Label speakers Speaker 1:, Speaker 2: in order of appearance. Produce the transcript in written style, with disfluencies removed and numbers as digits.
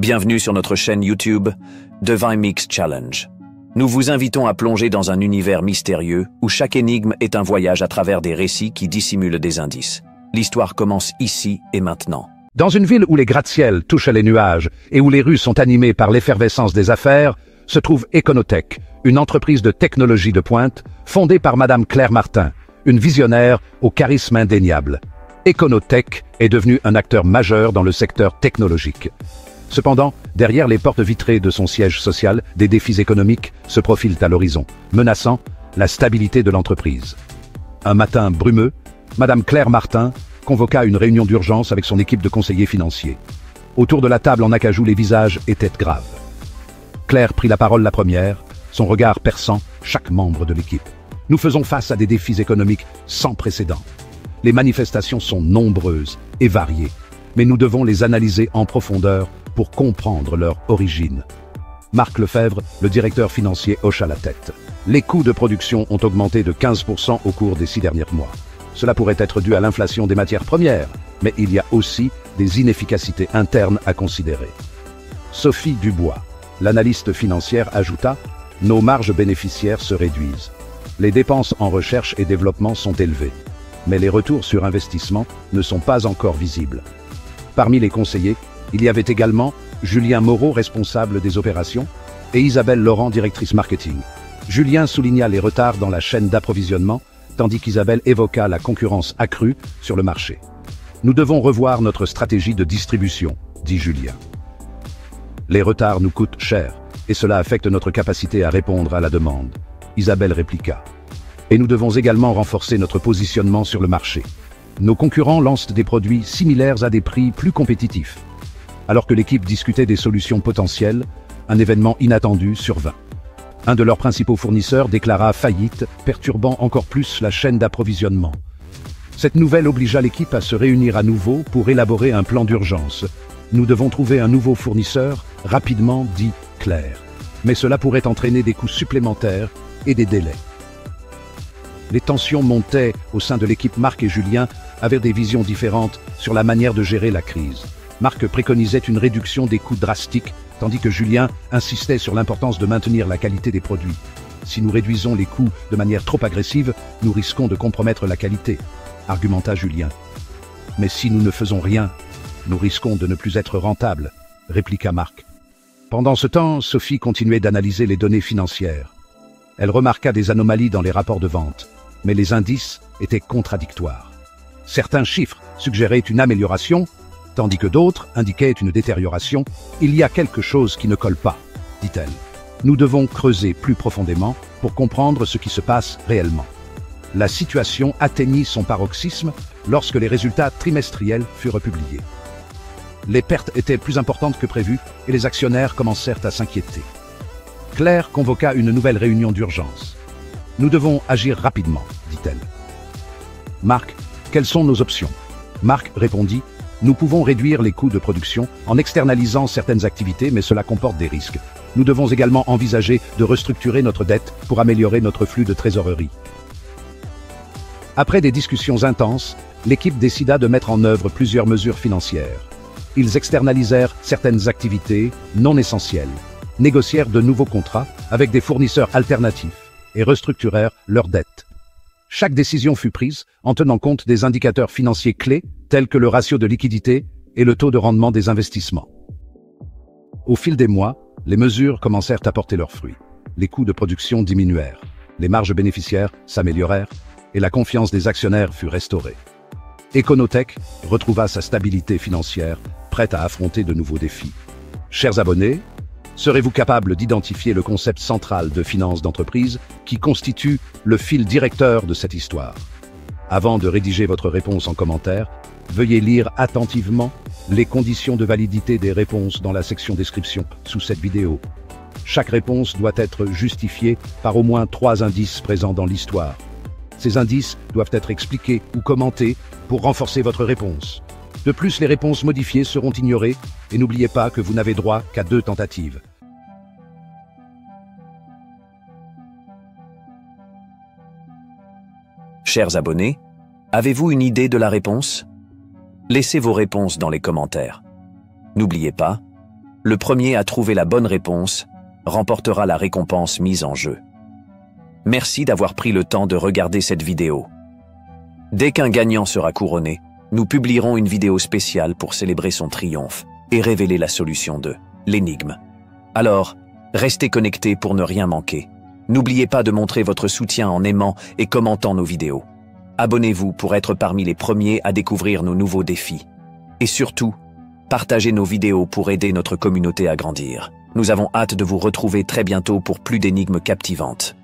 Speaker 1: Bienvenue sur notre chaîne YouTube Divine Mix Challenge. Nous vous invitons à plonger dans un univers mystérieux où chaque énigme est un voyage à travers des récits qui dissimulent des indices. L'histoire commence ici et maintenant.
Speaker 2: Dans une ville où les gratte-ciels touchent les nuages et où les rues sont animées par l'effervescence des affaires, se trouve Econotech, une entreprise de technologie de pointe fondée par Madame Claire Martin, une visionnaire au charisme indéniable. Econotech est devenu un acteur majeur dans le secteur technologique. Cependant, derrière les portes vitrées de son siège social, des défis économiques se profilent à l'horizon, menaçant la stabilité de l'entreprise. Un matin brumeux, Madame Claire Martin convoqua une réunion d'urgence avec son équipe de conseillers financiers. Autour de la table en acajou, les visages étaient graves. Claire prit la parole la première, son regard perçant chaque membre de l'équipe. Nous faisons face à des défis économiques sans précédent. Les manifestations sont nombreuses et variées, mais nous devons les analyser en profondeur pour comprendre leur origine. Marc Lefebvre, le directeur financier, hocha la tête. Les coûts de production ont augmenté de 15% au cours des 6 derniers mois. Cela pourrait être dû à l'inflation des matières premières, mais il y a aussi des inefficacités internes à considérer. Sophie Dubois, l'analyste financière, ajouta « Nos marges bénéficiaires se réduisent. Les dépenses en recherche et développement sont élevées, mais les retours sur investissement ne sont pas encore visibles. » Parmi les conseillers, il y avait également Julien Moreau, responsable des opérations, et Isabelle Laurent, directrice marketing. Julien souligna les retards dans la chaîne d'approvisionnement, tandis qu'Isabelle évoqua la concurrence accrue sur le marché. « Nous devons revoir notre stratégie de distribution », dit Julien. « Les retards nous coûtent cher, et cela affecte notre capacité à répondre à la demande. » Isabelle répliqua. « Et nous devons également renforcer notre positionnement sur le marché. Nos concurrents lancent des produits similaires à des prix plus compétitifs. » Alors que l'équipe discutait des solutions potentielles, un événement inattendu survint. Un de leurs principaux fournisseurs déclara faillite, perturbant encore plus la chaîne d'approvisionnement. Cette nouvelle obligea l'équipe à se réunir à nouveau pour élaborer un plan d'urgence. « Nous devons trouver un nouveau fournisseur, rapidement, dit Claire. Mais cela pourrait entraîner des coûts supplémentaires et des délais. » Les tensions montaient au sein de l'équipe. Marc et Julien avaient des visions différentes sur la manière de gérer la crise. Marc préconisait une réduction des coûts drastique, tandis que Julien insistait sur l'importance de maintenir la qualité des produits. Si nous réduisons les coûts de manière trop agressive, nous risquons de compromettre la qualité, argumenta Julien. Mais si nous ne faisons rien, nous risquons de ne plus être rentables, répliqua Marc. Pendant ce temps, Sophie continuait d'analyser les données financières. Elle remarqua des anomalies dans les rapports de vente, mais les indices étaient contradictoires. Certains chiffres suggéraient une amélioration, tandis que d'autres indiquaient une détérioration. « Il y a quelque chose qui ne colle pas, » dit-elle. « Nous devons creuser plus profondément pour comprendre ce qui se passe réellement. » La situation atteignit son paroxysme lorsque les résultats trimestriels furent publiés. Les pertes étaient plus importantes que prévues et les actionnaires commencèrent à s'inquiéter. Claire convoqua une nouvelle réunion d'urgence. « Nous devons agir rapidement, » dit-elle. « Marc, quelles sont nos options ?» Marc répondit « Nous pouvons réduire les coûts de production en externalisant certaines activités, mais cela comporte des risques. Nous devons également envisager de restructurer notre dette pour améliorer notre flux de trésorerie. » Après des discussions intenses, l'équipe décida de mettre en œuvre plusieurs mesures financières. Ils externalisèrent certaines activités non essentielles, négocièrent de nouveaux contrats avec des fournisseurs alternatifs et restructurèrent leurs dettes. Chaque décision fut prise en tenant compte des indicateurs financiers clés tels que le ratio de liquidité et le taux de rendement des investissements. Au fil des mois, les mesures commencèrent à porter leurs fruits. Les coûts de production diminuèrent, les marges bénéficiaires s'améliorèrent et la confiance des actionnaires fut restaurée. Econotech retrouva sa stabilité financière, prête à affronter de nouveaux défis. Chers abonnés, serez-vous capables d'identifier le concept central de finance d'entreprise qui constitue le fil directeur de cette histoire? Avant de rédiger votre réponse en commentaire, veuillez lire attentivement les conditions de validité des réponses dans la section description sous cette vidéo. Chaque réponse doit être justifiée par au moins 3 indices présents dans l'histoire. Ces indices doivent être expliqués ou commentés pour renforcer votre réponse. De plus, les réponses modifiées seront ignorées et n'oubliez pas que vous n'avez droit qu'à 2 tentatives.
Speaker 1: Chers abonnés, avez-vous une idée de la réponse? Laissez vos réponses dans les commentaires. N'oubliez pas, Le premier à trouver la bonne réponse remportera la récompense mise en jeu. Merci d'avoir pris le temps de regarder cette vidéo. Dès qu'un gagnant sera couronné, nous publierons une vidéo spéciale pour célébrer son triomphe et révéler la solution de l'énigme. Alors, restez connectés pour ne rien manquer. N'oubliez pas de montrer votre soutien en aimant et commentant nos vidéos. Abonnez-vous pour être parmi les premiers à découvrir nos nouveaux défis. Et surtout, partagez nos vidéos pour aider notre communauté à grandir. Nous avons hâte de vous retrouver très bientôt pour plus d'énigmes captivantes.